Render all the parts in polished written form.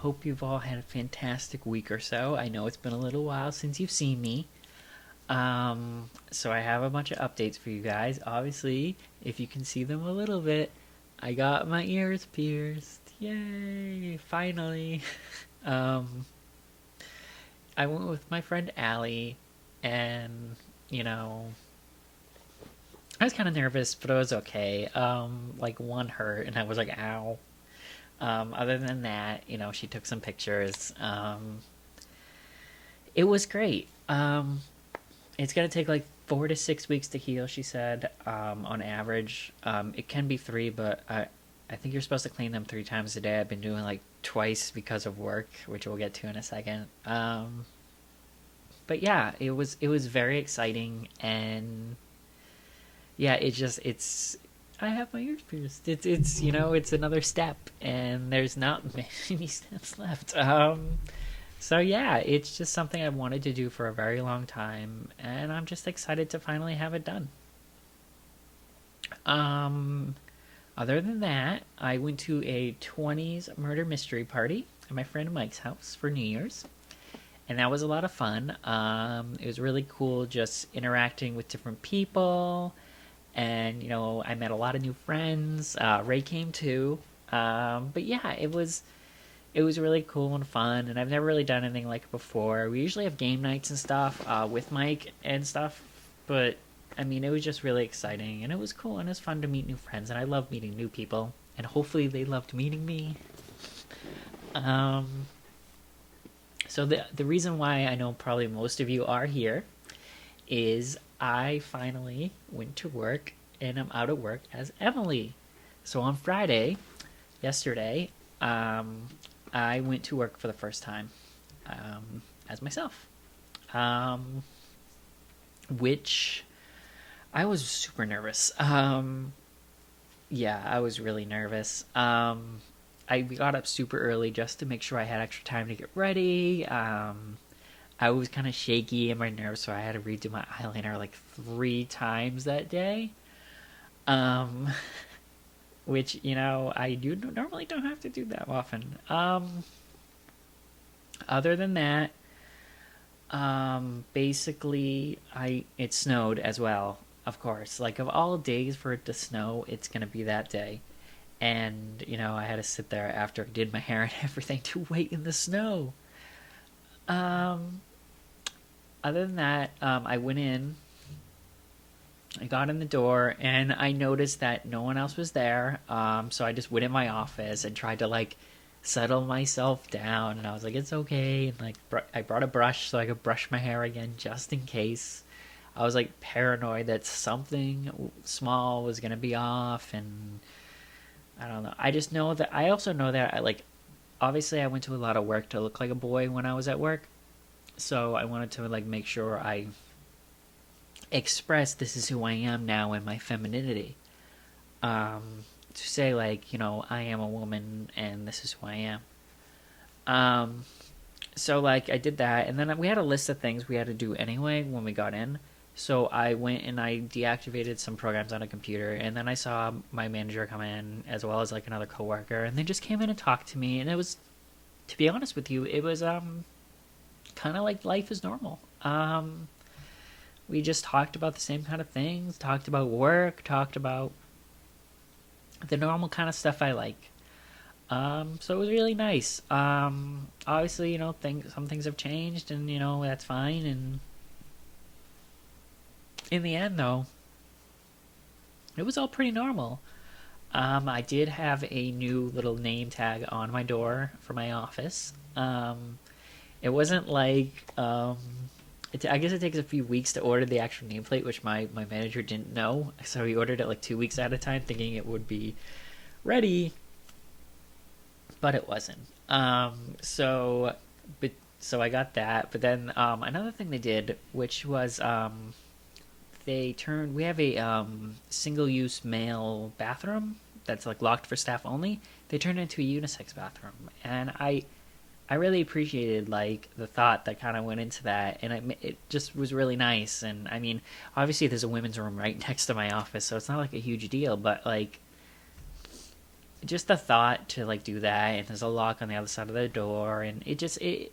Hope you've all had a fantastic week or so. I know it's been a little while since you've seen me. So I have a bunch of updates for you guys. Obviously, if you can see them a little bit, I got my ears pierced. Yay! Finally. Um, I went with my friend Allie, and you know, I was kind of nervous, but it was okay. Like one hurt, and I was like, "Ow." Other than that, she took some pictures. It was great. It's gonna take like 4 to 6 weeks to heal. She said, on average. It can be three, but I think you're supposed to clean them 3 times a day. I've been doing like twice because of work, which we'll get to in a second. But yeah, it was very exciting, and yeah, it's I have my ears pierced. It's another step, and there's not many steps left. So yeah, it's just something I've wanted to do for a very long time, and I'm just excited to finally have it done. Um, Other than that, I went to a 20s murder mystery party at my friend Mike's house for New Year's, and that was a lot of fun. It was really cool just interacting with different people, and I met a lot of new friends. Ray came too. But yeah, it was really cool and fun, and I've never really done anything like it before. We usually have game nights and stuff with Mike and stuff, but I mean, it was just really exciting, and it was cool, and it was fun to meet new friends, and I love meeting new people, and hopefully they loved meeting me. Um, so the reason why I know probably most of you are here is I finally went to work, and I'm out of work as Emily. So on Friday, yesterday, um, I went to work for the first time as myself, um, which I was super nervous. Yeah, I was really nervous. I got up super early just to make sure I had extra time to get ready. I was kind of shaky in my nerves, so I had to redo my eyeliner like 3 times that day. Um, which I do normally don't have to do that often. Other than that, basically, I it snowed as well. Of course, like of all days for it to snow, it's gonna be that day. And I had to sit there after I did my hair and everything to wait in the snow. Um, Other than that, I went in, I got in the door, and I noticed that no one else was there. So I just went in my office and tried to like settle myself down. And I was like, "It's okay." And like, I brought a brush so I could brush my hair again, just in case. I was like paranoid that something small was gonna be off, and I don't know. I just know that I also know that I like. Obviously, I went to a lot of work to look like a boy when I was at work, so I wanted to like make sure I express this is who I am now in my femininity. To say like I am a woman and this is who I am. Um, so like I did that, and then we had a list of things we had to do anyway when we got in. So I went and I deactivated some programs on a computer, and then I saw my manager come in as well as like another coworker, and they just came in and talked to me, and it was, to be honest with you, it was kind of like life is normal. We just talked about the same kind of things, talked about work, talked about the normal kind of stuff I like. So it was really nice. Obviously, some things have changed, and that's fine. And in the end, though, it was all pretty normal. I did have a new little name tag on my door for my office. It wasn't like I guess it takes a few weeks to order the actual nameplate, which my manager didn't know. So he ordered it like 2 weeks at a time, thinking it would be ready, but it wasn't. But so I got that. But then another thing they did, which was we have a single use male bathroom that's like locked for staff only. They turned it into a unisex bathroom, and I really appreciated like the thought that kind of went into that, and it just was really nice. And I mean, obviously there's a women's room right next to my office, so it's not like a huge deal, but like just the thought to like do that, and there's a lock on the other side of the door, and it just, it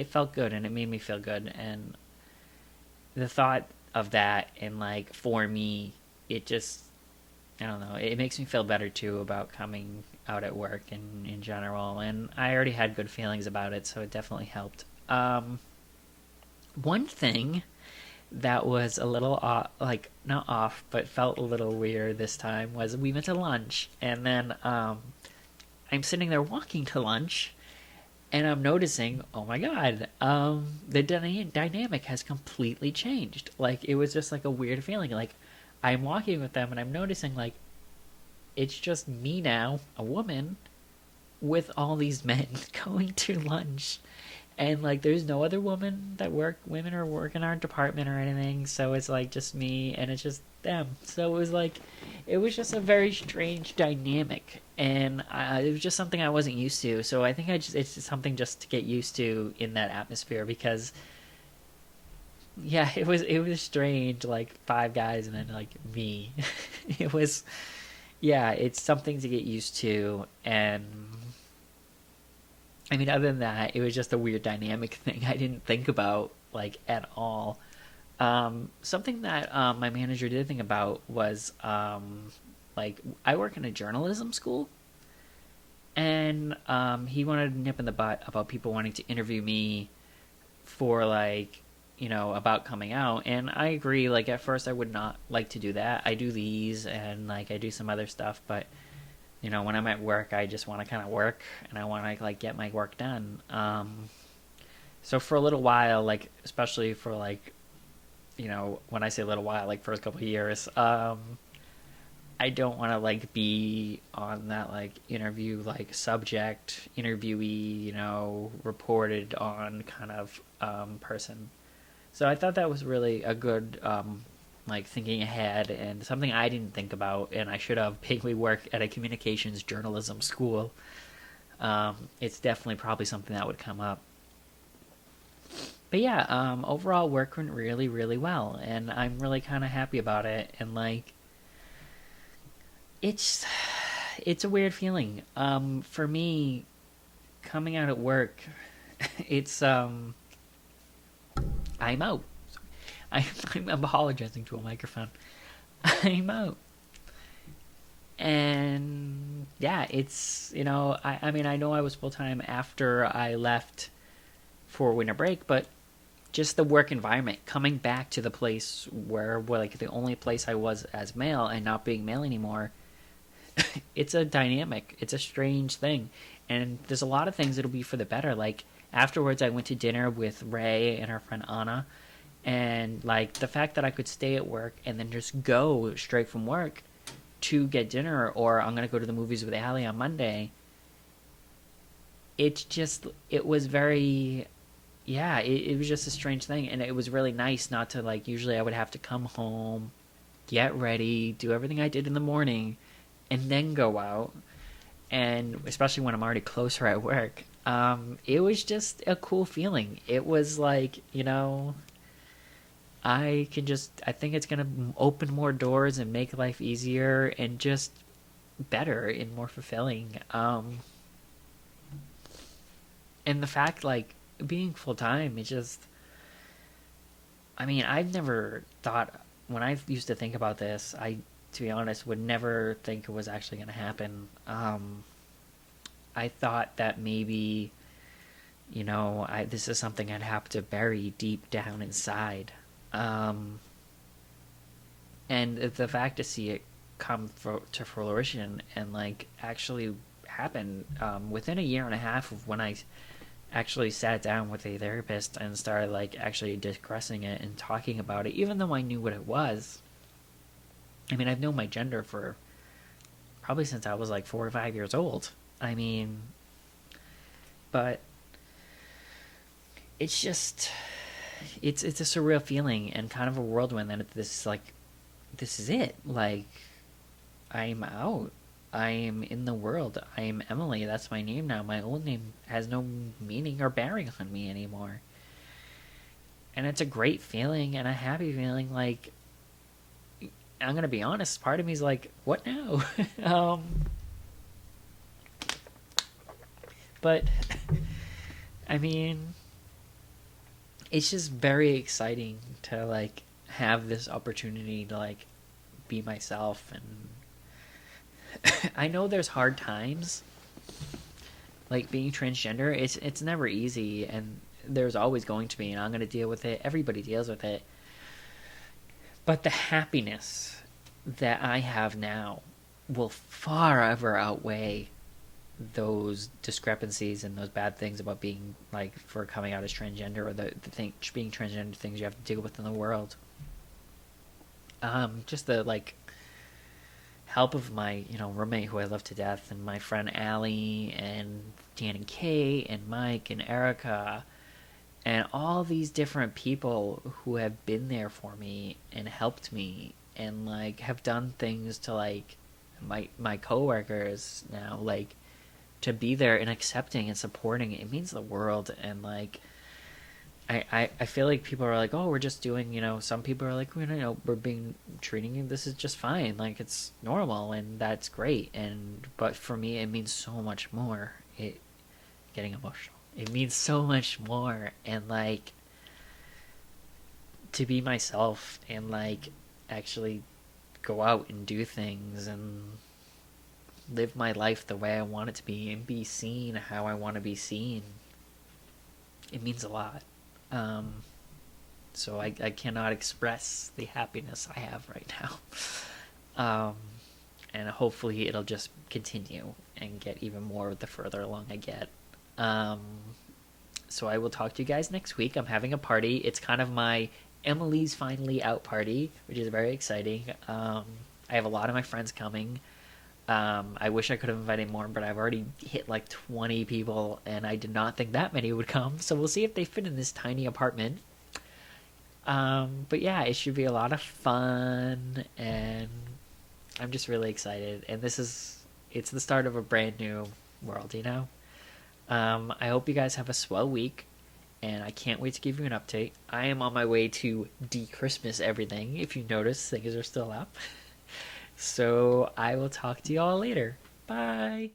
felt good, and it made me feel good. And the thought of that, and like for me, it just, I don't know, it makes me feel better too about coming out at work and in general. And I already had good feelings about it, so it definitely helped. One thing that was a little off, like not off, but felt a little weird this time was we went to lunch, and then I'm sitting there walking to lunch, and I'm noticing, oh my god, the dynamic has completely changed. Like it was just like a weird feeling. Like I'm walking with them, and I'm noticing like it's just me now, a woman, with all these men going to lunch, and like there's no other women or work in our department or anything, so it's like just me, and it's just them. So it was like, it was just a very strange dynamic, and it was just something I wasn't used to. So I think it's just something just to get used to in that atmosphere, because yeah, it was strange, like five guys and then like me. It was, yeah, it's something to get used to. And I mean, other than that, it was just a weird dynamic thing I didn't think about like at all. Something that my manager did think about was like I work in a journalism school, and he wanted to nip in the butt about people wanting to interview me for like, about coming out. And I agree, like at first I would not like to do that. I do these, and like I do some other stuff, but when I'm at work, I just want to kind of work, and I want to like get my work done. So for a little while, like especially for like, when I say a little while, like first couple of years, I don't want to like be on that like interview, like subject interviewee, reported on kind of person. So I thought that was really a good like thinking ahead, and something I didn't think about, and I should have. Paying, we work at a communications journalism school. It's definitely probably something that would come up. But yeah, overall work went really, really well, and I'm really kind of happy about it. And like, it's it's a weird feeling. For me, coming out at work, it's I'm out. I, I'm apologizing to a microphone. I'm out. And yeah, it's, I mean, I know I was full time after I left for winter break, but just the work environment, coming back to the place where like the only place I was as male and not being male anymore, it's a dynamic. It's a strange thing. And there's a lot of things that'll be for the better. Like afterwards, I went to dinner with Ray and her friend Anna, and like the fact that I could stay at work and then just go straight from work to get dinner, or I'm gonna go to the movies with Allie on Monday. It was very, yeah, it was just a strange thing, and it was really nice not to like. Usually, I would have to come home, get ready, do everything I did in the morning, and then go out. And especially when I'm already closer at work, it was just a cool feeling. It was like, I think it's going to open more doors and make life easier and just better and more fulfilling. And the fact, like, being full time, it just, I mean, I've never thought, when I used to think about this, to be honest, would never think it was actually going to happen. I thought that maybe, this is something I'd have to bury deep down inside. And the fact to see it to fruition and like actually happen within a year and a half of when I actually sat down with a therapist and started like actually discussing it and talking about it, even though I knew what it was. I mean, I've known my gender for probably since I was like 4 or 5 years old. I mean, but it's just, it's a surreal feeling and kind of a whirlwind that this is it. Like, I'm out. I am in the world. I am Emily. That's my name now. My old name has no meaning or bearing on me anymore. And it's a great feeling and a happy feeling. Like, I'm gonna be honest, part of me is like, what now? um, but I mean, it's just very exciting to like have this opportunity to like be myself. And I know there's hard times, like being transgender. It's never easy, and there's always going to be, and I'm gonna deal with it. Everybody deals with it. But the happiness that I have now will far ever outweigh those discrepancies and those bad things about being like for coming out as transgender, or the thing being transgender, things you have to deal with in the world. Just the like help of my roommate who I love to death, and my friend Allie, and Dan and Kate, and Mike and Erica, and all these different people who have been there for me and helped me, and like have done things to like my coworkers now, like to be there and accepting and supporting it means the world. And like I feel like people are like, oh, we're just doing, some people are like, we're being treating you, this is just fine, like it's normal, and that's great. And but for me it means so much more. It Getting emotional, it means so much more. And like to be myself and like actually go out and do things and live my life the way I want it to be and be seen how I want to be seen, it means a lot. Um, so I cannot express the happiness I have right now. Um, and hopefully it'll just continue and get even more the further along I get. Um, so I will talk to you guys next week. I'm having a party. It's kind of my Emily's finally out party, which is very exciting. I have a lot of my friends coming. I wish I could have invited more, but I've already hit like 20 people, and I did not think that many would come. So we'll see if they fit in this tiny apartment. But yeah, it should be a lot of fun, and I'm just really excited. And it's the start of a brand new world. I hope you guys have a swell week, and I can't wait to give you an update. I am on my way to de-Christmas everything. If you notice, things are still up. So I will talk to you all later. Bye.